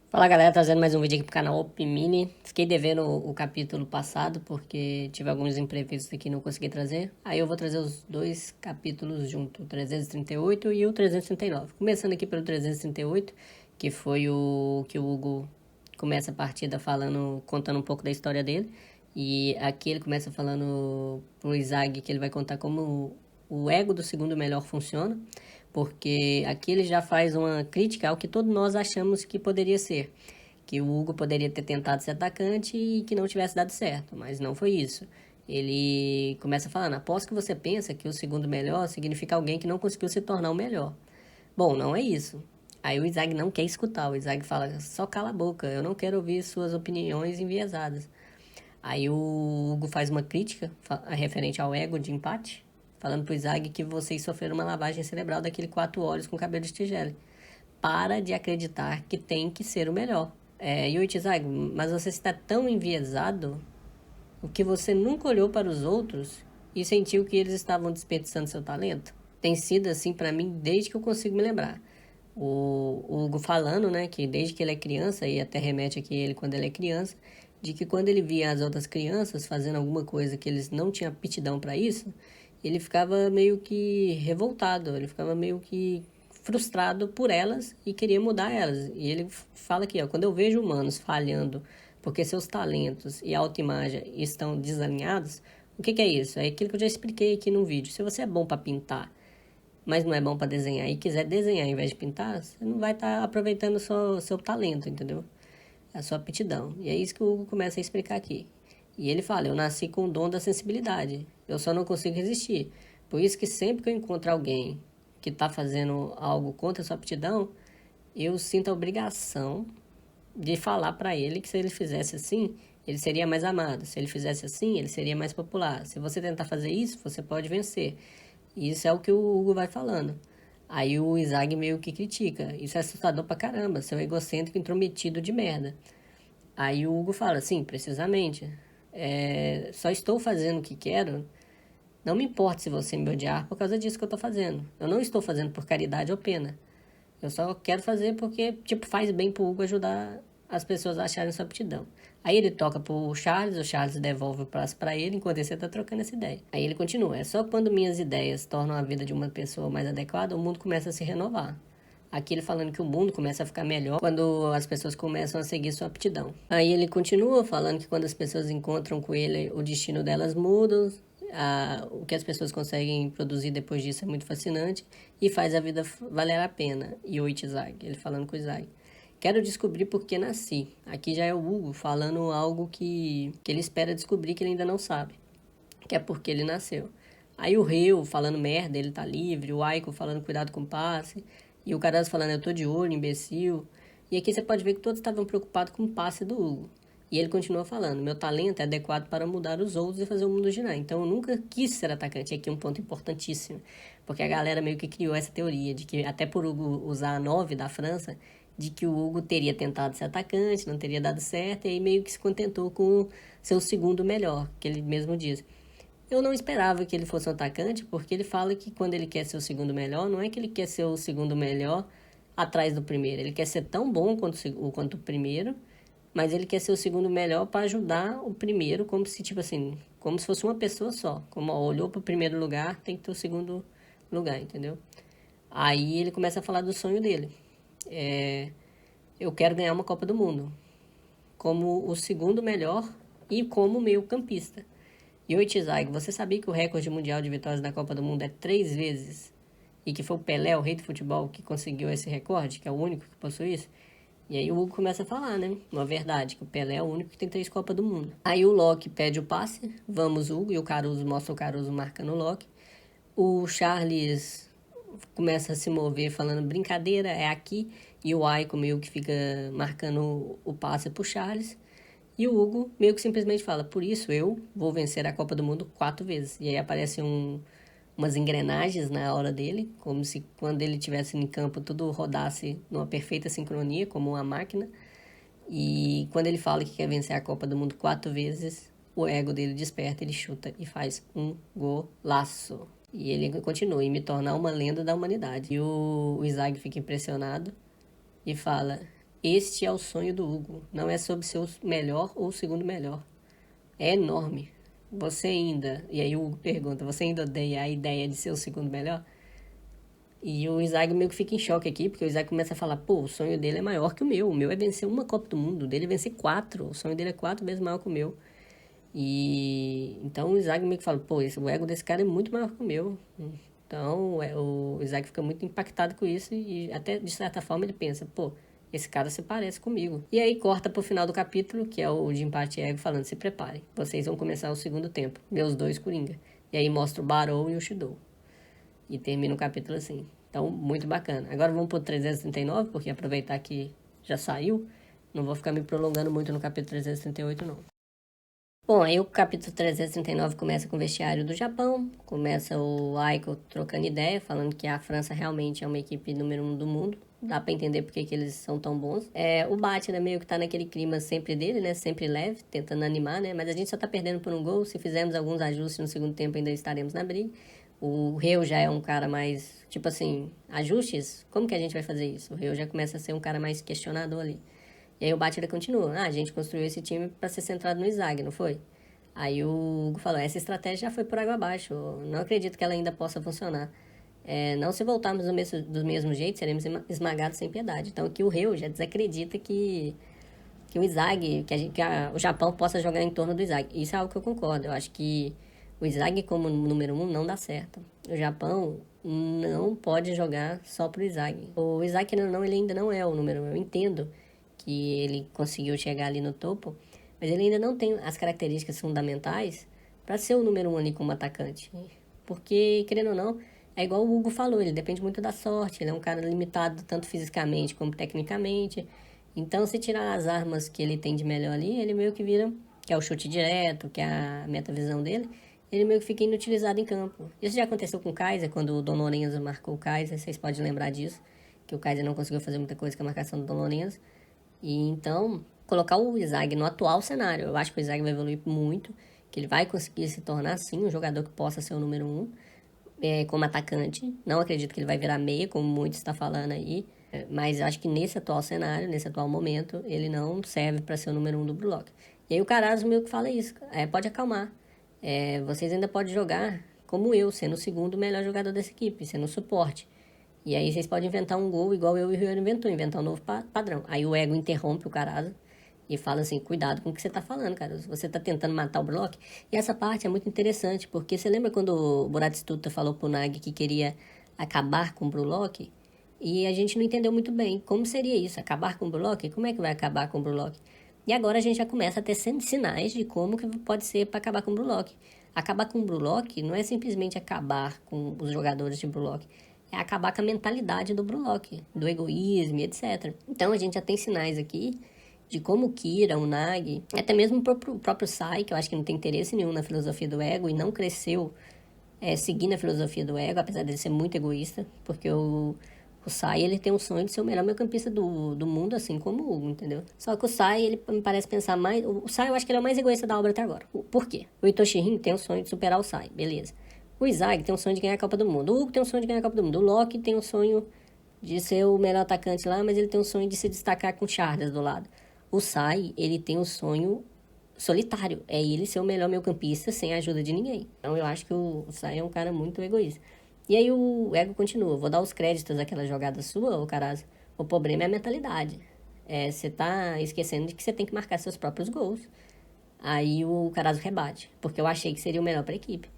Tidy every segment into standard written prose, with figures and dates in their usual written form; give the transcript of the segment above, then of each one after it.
Fala galera, trazendo mais um vídeo aqui pro canal Opimini. Fiquei devendo o capítulo passado porque tive alguns imprevistos aqui e não consegui trazer. Aí eu vou trazer os dois capítulos junto, o 338 e o 339. Começando aqui pelo 338, que foi o que o Hugo começa a partida falando, contando um pouco da história dele. E aqui ele começa falando pro Izag que ele vai contar como o ego do segundo melhor funciona, porque aqui ele já faz uma crítica ao que todos nós achamos que poderia ser, que o Hugo poderia ter tentado ser atacante e que não tivesse dado certo, mas não foi isso. Ele começa falando, aposto que você pensa que o segundo melhor significa alguém que não conseguiu se tornar o melhor. Bom, não é isso. Aí o Izag não quer escutar, o Izag fala, só cala a boca, eu não quero ouvir suas opiniões enviesadas. Aí o Hugo faz uma crítica referente ao ego de empate, falando pro Izag que vocês sofreram uma lavagem cerebral daquele 4 olhos com cabelo de tigela. Para de acreditar que tem que ser o melhor. E o Izag, mas você está tão enviesado o que você nunca olhou para os outros e sentiu que eles estavam desperdiçando seu talento? Tem sido assim para mim desde que eu consigo me lembrar. O Hugo falando, né, que desde que ele é criança, e até remete aqui ele quando ele é criança, de que quando ele via as outras crianças fazendo alguma coisa que eles não tinham aptidão para isso, ele ficava meio que revoltado, ele ficava meio que frustrado por elas e queria mudar elas. E ele fala aqui, ó, quando eu vejo humanos falhando porque seus talentos e autoimagem estão desalinhados, o que é isso? É aquilo que eu já expliquei aqui no vídeo. Se você é bom para pintar, mas não é bom para desenhar e quiser desenhar ao invés de pintar, você não vai estar aproveitando o seu talento, entendeu? A sua aptidão. E é isso que o Hugo começa a explicar aqui. E ele fala, eu nasci com o dom da sensibilidade, eu só não consigo resistir. Por isso que sempre que eu encontro alguém que está fazendo algo contra a sua aptidão, eu sinto a obrigação de falar para ele que se ele fizesse assim, ele seria mais amado. Se ele fizesse assim, ele seria mais popular. Se você tentar fazer isso, você pode vencer. E isso é o que o Hugo vai falando. Aí o Izag meio que critica. Isso é assustador pra caramba, seu egocêntrico intrometido de merda. Aí o Hugo fala, sim, precisamente. Só estou fazendo o que quero. Não me importa se você me odiar por causa disso que eu tô fazendo. Eu não estou fazendo por caridade ou pena. Eu só quero fazer porque, tipo, faz bem pro Hugo ajudar as pessoas a acharem sua aptidão. Aí ele toca pro Charles, o Charles devolve o prazo pra ele, enquanto você tá trocando essa ideia. Aí ele continua, é só quando minhas ideias tornam a vida de uma pessoa mais adequada, o mundo começa a se renovar. Aqui ele falando que o mundo começa a ficar melhor quando as pessoas começam a seguir sua aptidão. Aí ele continua falando que quando as pessoas encontram com ele, o destino delas muda, o que as pessoas conseguem produzir depois disso é muito fascinante e faz a vida valer a pena. E o Itzhak, ele falando com o Izag. Quero descobrir por que nasci. Aqui já é o Hugo falando algo que ele espera descobrir que ele ainda não sabe, que é porque ele nasceu. Aí o Reu falando merda, ele tá livre, o Aiko falando cuidado com o passe, e o Caras falando eu tô de olho, imbecil. E aqui você pode ver que todos estavam preocupados com o passe do Hugo. E ele continua falando, meu talento é adequado para mudar os outros e fazer o mundo girar. Então eu nunca quis ser atacante. E aqui é um ponto importantíssimo, porque a galera meio que criou essa teoria de que até por Hugo usar a 9 da França, de que o Hugo teria tentado ser atacante, não teria dado certo, e aí meio que se contentou com seu segundo melhor, que ele mesmo diz. Eu não esperava que ele fosse um atacante, porque ele fala que quando ele quer ser o segundo melhor, não é que ele quer ser o segundo melhor atrás do primeiro. Ele quer ser tão bom quanto o primeiro, mas ele quer ser o segundo melhor para ajudar o primeiro, como se, tipo assim, como se fosse uma pessoa só. Como ó, olhou para o primeiro lugar, tem que ter o segundo lugar, entendeu? Aí ele começa a falar do sonho dele. Eu quero ganhar uma Copa do Mundo como o segundo melhor e como meio campista. E oi, Tizag, você sabia que o recorde mundial de vitórias na Copa do Mundo é 3 vezes? E que foi o Pelé, o rei do futebol, que conseguiu esse recorde, que é o único que possui isso? E aí o Hugo começa a falar, né? Uma verdade, que o Pelé é o único que tem 3 Copas do Mundo. Aí o Loki pede o passe, vamos Hugo, e o Caruso mostra o Caruso marcando o Loki. O Charles começa a se mover falando brincadeira, é aqui. E o Aiko meio que fica marcando o passe pro Charles. E o Hugo meio que simplesmente fala, por isso eu vou vencer a Copa do Mundo 4 vezes. E aí aparecem umas engrenagens na hora dele, como se quando ele estivesse em campo tudo rodasse numa perfeita sincronia, como uma máquina. E quando ele fala que quer vencer a Copa do Mundo 4 vezes, o ego dele desperta, ele chuta e faz um golaço. E ele continua e me tornar uma lenda da humanidade. E o Izag fica impressionado e fala, Este é o sonho do Hugo. Não é sobre ser o melhor ou o segundo melhor. É enorme. Você ainda... E aí o Hugo pergunta, você ainda odeia a ideia de ser o segundo melhor? E o Isaac meio que fica em choque aqui, porque o Isaac começa a falar, pô, o sonho dele é maior que o meu. O meu é vencer uma Copa do Mundo, o dele é vencer 4. O sonho dele é 4 vezes maior que o meu. E então o Isaac meio que fala, pô, o ego desse cara é muito maior que o meu. Então o Isaac fica muito impactado com isso e até de certa forma ele pensa, pô, esse cara se parece comigo. E aí corta pro final do capítulo, que é o de empate ego falando, se preparem, vocês vão começar o segundo tempo, meus dois Coringa. E aí mostra o Barou e o Shidou. E termina o capítulo assim. Então, muito bacana. Agora vamos pro 339, porque aproveitar que já saiu, não vou ficar me prolongando muito no capítulo 338, não. Bom, aí o capítulo 339 começa com o vestiário do Japão, começa o Aiko trocando ideia, falando que a França realmente é uma equipe número 1 do mundo, dá pra entender porque que eles são tão bons. O Batman meio que tá naquele clima sempre dele, né, sempre leve, tentando animar, né, mas a gente só tá perdendo por um gol, se fizermos alguns ajustes no segundo tempo ainda estaremos na briga. O Reu já é um cara mais, tipo assim, ajustes? Como que a gente vai fazer isso? O Reu já começa a ser um cara mais questionador ali. E aí o Batman continua. A gente construiu esse time para ser centrado no Isaac, não foi? Aí o Hugo falou, essa estratégia já foi por água abaixo. Não acredito que ela ainda possa funcionar. Não se voltarmos do mesmo jeito, seremos esmagados sem piedade. Então aqui o Reu já desacredita que o Isaac, o Japão possa jogar em torno do Isaac. Isso é algo que eu concordo. Eu acho que o Isaac como número 1 não dá certo. O Japão não pode jogar só pro Isaac. O Isaac não, ele ainda não é o número 1. Eu entendo que ele conseguiu chegar ali no topo, mas ele ainda não tem as características fundamentais para ser o número 1 ali como atacante. Porque, querendo ou não, é igual o Hugo falou, ele depende muito da sorte, ele é um cara limitado tanto fisicamente como tecnicamente. Então, se tirar as armas que ele tem de melhor ali, ele meio que vira, que é o chute direto, que é a metavisão dele, ele meio que fica inutilizado em campo. Isso já aconteceu com o Kaiser, quando o Dom Lourenço marcou o Kaiser, vocês podem lembrar disso, que o Kaiser não conseguiu fazer muita coisa com a marcação do Dom Lourenço. E então, colocar o Isaac no atual cenário, eu acho que o Isaac vai evoluir muito, que ele vai conseguir se tornar, sim, um jogador que possa ser o número 1, como atacante. Não acredito que ele vai virar meia, como muitos estão falando aí, mas acho que nesse atual cenário, nesse atual momento, ele não serve para ser o número 1 do bloco. E aí o Carazzo meio que fala isso, pode acalmar. Vocês ainda podem jogar como eu, sendo o segundo melhor jogador dessa equipe, sendo o suporte. E aí vocês podem inventar um gol igual eu e o Rio inventou, inventar um novo padrão. Aí o ego interrompe o Carazzo e fala assim, cuidado com o que você tá falando, cara. Você tá tentando matar o Block. E essa parte é muito interessante, porque você lembra quando o Batistuta falou pro Nag que queria acabar com o Brulock? E a gente não entendeu muito bem como seria isso, acabar com o Brulock? Como é que vai acabar com o Brulock? E agora a gente já começa a ter sinais de como que pode ser para acabar com o Brulock. Acabar com o Brulock não é simplesmente acabar com os jogadores de Brulock, é acabar com a mentalidade do Brulock, do egoísmo, etc. Então a gente já tem sinais aqui de como o Kira, o Nag, até mesmo o próprio Sai, que eu acho que não tem interesse nenhum na filosofia do ego e não cresceu seguindo a filosofia do ego, apesar de ele ser muito egoísta, porque o Sai, ele tem um sonho de ser o melhor meio-campista do mundo, assim como o Hugo, entendeu? Só que o Sai, ele me parece pensar mais... O Sai, eu acho que ele é o mais egoísta da obra até agora. Por quê? O Itoshirin tem o sonho de superar o Sai, beleza. O Isaac tem o sonho de ganhar a Copa do Mundo. O Hugo tem o sonho de ganhar a Copa do Mundo. O Loki tem o sonho de ser o melhor atacante lá, mas ele tem o sonho de se destacar com o Charles do lado. O Sai, ele tem o sonho solitário. É ele ser o melhor meio-campista sem a ajuda de ninguém. Então eu acho que o Sai é um cara muito egoísta. E aí o ego continua. Vou dar os créditos daquela jogada sua, ô Carazzo. O problema é a mentalidade. Você tá esquecendo de que você tem que marcar seus próprios gols. Aí o Carazzo rebate. Porque eu achei que seria o melhor para a equipe.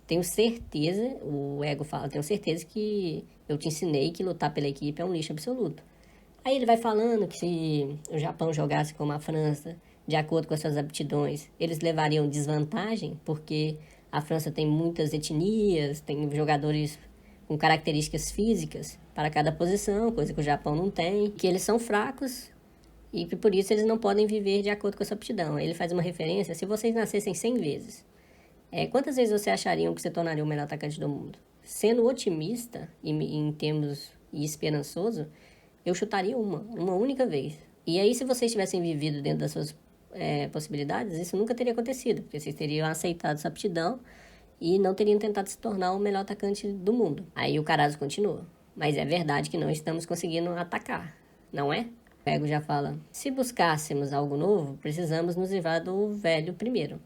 Tenho certeza, o ego fala, tenho certeza que eu te ensinei que lutar pela equipe é um lixo absoluto. Aí ele vai falando que se o Japão jogasse como a França, de acordo com as suas aptidões, eles levariam desvantagem, porque a França tem muitas etnias, tem jogadores com características físicas para cada posição, coisa que o Japão não tem, que eles são fracos e que por isso eles não podem viver de acordo com a sua aptidão. Aí ele faz uma referência, se vocês nascessem 100 vezes, quantas vezes você achariam que você tornaria o melhor atacante do mundo? Sendo otimista em termos e esperançoso, eu chutaria uma única vez. E aí, se vocês tivessem vivido dentro das suas possibilidades, isso nunca teria acontecido, porque vocês teriam aceitado essa aptidão e não teriam tentado se tornar o melhor atacante do mundo. Aí o Carazzo continua. Mas é verdade que não estamos conseguindo atacar, não é? O Ego já fala: se buscássemos algo novo, precisamos nos livrar do velho primeiro.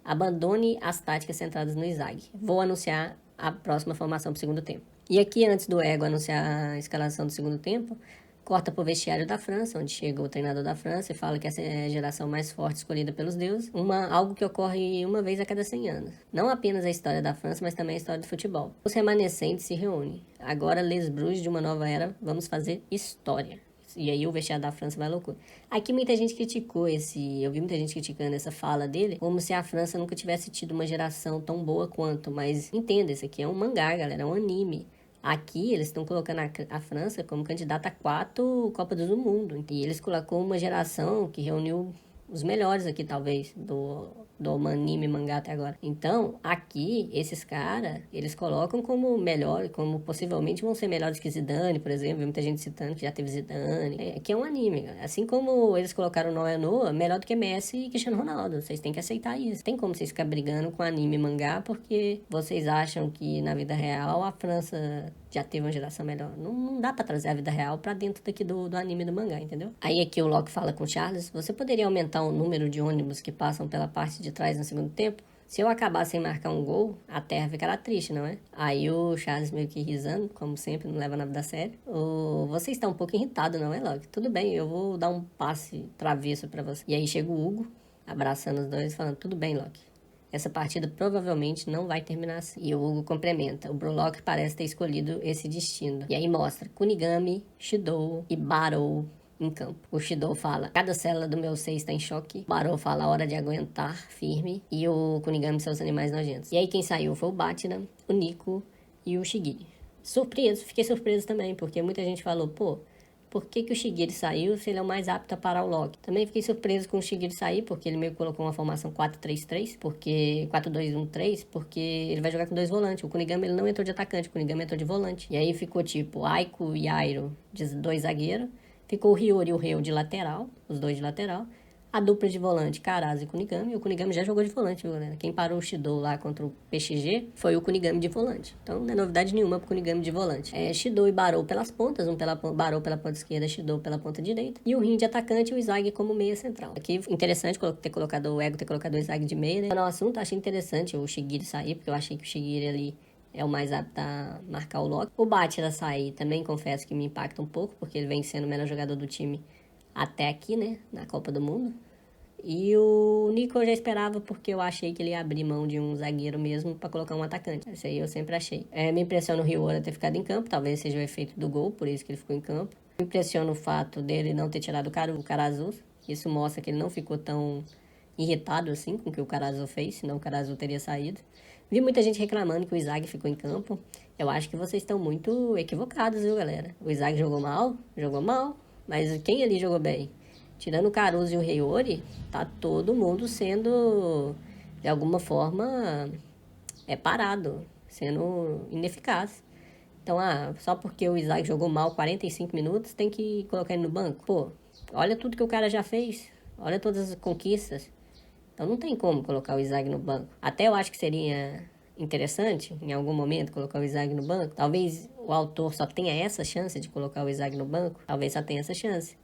Abandone as táticas centradas no Izag. Vou anunciar a próxima formação para o segundo tempo. E aqui, antes do Ego anunciar a escalação do segundo tempo, corta para o vestiário da França, onde chega o treinador da França e fala que essa é a geração mais forte escolhida pelos deuses, algo que ocorre uma vez a cada 100 anos. Não apenas a história da França, mas também a história do futebol. Os remanescentes se reúnem. Agora, Les Bruges de uma nova era, vamos fazer história. E aí o vestiário da França vai loucura. Aqui muita gente criticou eu vi muita gente criticando essa fala dele, como se a França nunca tivesse tido uma geração tão boa quanto. Mas entenda, isso aqui é um mangá, galera, é um anime. Aqui eles estão colocando a França como candidata a 4 Copas do Mundo. E eles colocou uma geração que reuniu os melhores aqui, talvez, do anime mangá até agora. Então, aqui, esses caras, eles colocam como melhor, como possivelmente vão ser melhores que Zidane, por exemplo. Muita gente citando que já teve Zidane. Aqui é um anime, cara. Assim como eles colocaram Noah, melhor do que Messi e Cristiano Ronaldo. Vocês têm que aceitar isso. Tem como vocês ficarem brigando com anime e mangá porque vocês acham que na vida real a França já teve uma geração melhor. Não dá pra trazer a vida real pra dentro daqui do anime e do mangá, entendeu? Aí aqui o Locke fala com o Charles: você poderia aumentar o número de ônibus que passam pela parte de trás no segundo tempo? Se eu acabar sem marcar um gol, a Terra ficará triste, não é? Aí o Charles meio que risando, como sempre, não leva nada a sério. Você está um pouco irritado, não é, Locke? Tudo bem, eu vou dar um passe travesso pra você. E aí chega o Hugo, abraçando os dois, falando: tudo bem, Locke. Essa partida provavelmente não vai terminar assim. E o Hugo complementa: o Brolock parece ter escolhido esse destino. E aí mostra Kunigami, Shidou e Barou em campo. O Shidou fala: cada célula do meu ser está em choque. O Barou fala: hora de aguentar firme. E o Kunigami, seus animais nojentos. E aí quem saiu foi o Batna, o Nico e o Shigiri. Fiquei surpreso também, porque muita gente falou: por que o Shigiri saiu se ele é o mais apto a parar o Locke? Também fiquei surpreso com o Shigiri sair, porque ele meio que colocou uma formação 4-3-3, porque 4-2-1-3, porque ele vai jogar com 2 volantes. O Kunigami ele não entrou de atacante, o Kunigami entrou de volante. E aí ficou tipo Aiko e Airo de 2 zagueiros, ficou o Hiyori e o Ryo de lateral, os 2 de lateral. A dupla de volante, Karasu e Kunigami. O Kunigami já jogou de volante, viu, galera? Quem parou o Shidou lá contra o PXG foi o Kunigami de volante. Então não é novidade nenhuma pro Kunigami de volante. Shidou e Barou pelas pontas. Barou pela ponta esquerda, Shidou pela ponta direita. E o Rin de atacante e o Izag como meia central. Aqui, interessante o Ego ter colocado o Izag de meia, né? No assunto, achei interessante o Shigiri sair, porque eu achei que o Shigiri ali é o mais apto a marcar o Locke. O Batira sair também, confesso que me impacta um pouco, porque ele vem sendo o melhor jogador do time até aqui, né, na Copa do Mundo. E o Nico eu já esperava, porque eu achei que ele ia abrir mão de um zagueiro mesmo pra colocar um atacante. Isso aí eu sempre achei. Me impressiona o Ryora ter ficado em campo, talvez seja o efeito do gol, por isso que ele ficou em campo. Me impressiona o fato dele não ter tirado o Karasu. Isso mostra que ele não ficou tão irritado assim com o que o Karasu fez, senão o Karasu teria saído. Vi muita gente reclamando que o Izag ficou em campo. Eu acho que vocês estão muito equivocados, viu, galera? O Izag jogou mal? Jogou mal. Mas quem ali jogou bem? Tirando o Caruso e o Hiyori, tá todo mundo sendo, de alguma forma, parado, sendo ineficaz. Então, só porque o Isaac jogou mal 45 minutos, tem que colocar ele no banco? Olha tudo que o cara já fez, olha todas as conquistas. Então não tem como colocar o Isaac no banco. Até eu acho que seria interessante, em algum momento, colocar o Isaac no banco. Talvez o autor só tenha essa chance de colocar o Isaac no banco, talvez só tenha essa chance.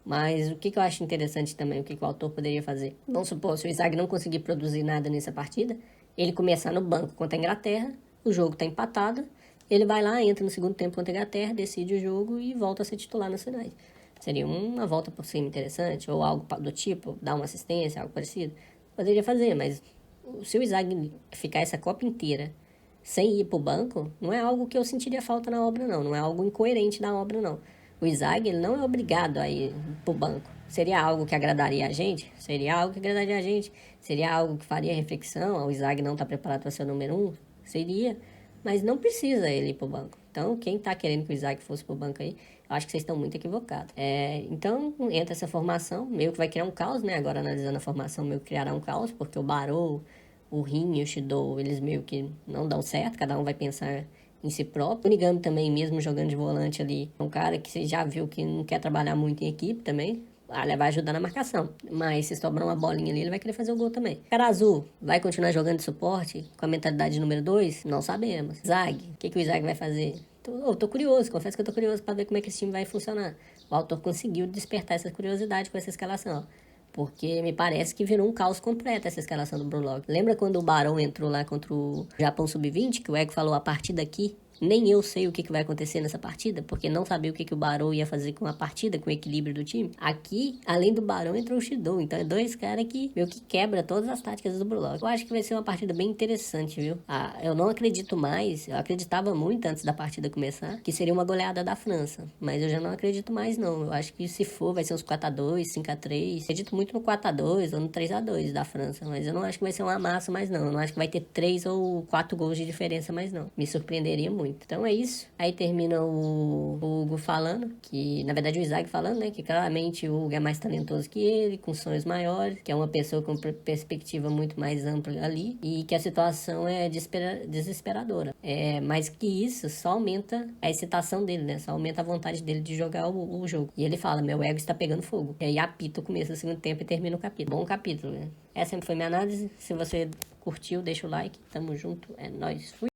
Mas o que eu acho interessante também, o que o autor poderia fazer? Vamos supor, se o Isaac não conseguir produzir nada nessa partida, ele começar no banco contra a Inglaterra, o jogo está empatado, ele vai lá, entra no segundo tempo contra a Inglaterra, decide o jogo e volta a ser titular nas finais. Seria uma volta por cima interessante, ou algo do tipo, dar uma assistência, algo parecido. Poderia fazer, mas se o Isaac ficar essa Copa inteira sem ir pro banco, não é algo que eu sentiria falta na obra, não. Não é algo incoerente na obra, não. O Izag, ele não é obrigado a ir pro banco. Seria algo que agradaria a gente? Seria algo que agradaria a gente. Seria algo que faria reflexão. O Izag não está preparado para ser o número 1? Seria. Mas não precisa ele ir pro banco. Então, quem está querendo que o Izag fosse pro banco aí, eu acho que vocês estão muito equivocados. Então, entra essa formação, meio que vai criar um caos, né? Agora, analisando a formação, meio que criará um caos, porque o Barou, o Rin e o Shidou, eles meio que não dão certo. Cada um vai pensar em si próprio. O Kunigami também, mesmo jogando de volante ali, é um cara que você já viu que não quer trabalhar muito em equipe também. Ele vai ajudar na marcação. Mas se sobrar uma bolinha ali, ele vai querer fazer o gol também. Karasu vai continuar jogando de suporte com a mentalidade de número 2? Não sabemos. Zag, o que o Zag vai fazer? Tô curioso, confesso que eu tô curioso pra ver como é que esse time vai funcionar. o autor conseguiu despertar essa curiosidade com essa escalação, ó. Porque me parece que virou um caos completo essa escalação do Brolock. Lembra quando o Barão entrou lá contra o Japão Sub-20, que o Ego falou, a partir daqui, nem eu sei o que vai acontecer nessa partida, porque não sabia o que o Barão ia fazer com a partida, com o equilíbrio do time. Aqui, além do Barão, entrou o Shido. Então é dois caras que meio que quebra todas as táticas do Brolock. Eu acho que vai ser uma partida bem interessante, viu? Eu não acredito mais, eu acreditava muito antes da partida começar, que seria uma goleada da França. Mas eu já não acredito mais, não. Eu acho que se for, vai ser uns 4x2, 5x3. Acredito muito no 4x2 ou no 3x2 da França, mas eu não acho que vai ser uma massa mais, não. Eu não acho que vai ter 3 ou 4 gols de diferença mais, não. Me surpreenderia muito. Então é isso. Aí termina o Hugo falando, que na verdade o Isaac falando, né, que claramente o Hugo é mais talentoso que ele, com sonhos maiores, que é uma pessoa com perspectiva muito mais ampla ali, e que a situação é desesperadora. Mas que isso só aumenta a excitação dele, né, só aumenta a vontade dele de jogar o jogo. E ele fala, meu ego está pegando fogo. E aí apita o começo do segundo tempo e termina o capítulo. Bom capítulo, né? Essa sempre foi minha análise. Se você curtiu, deixa o like. Tamo junto. É nóis. Fui.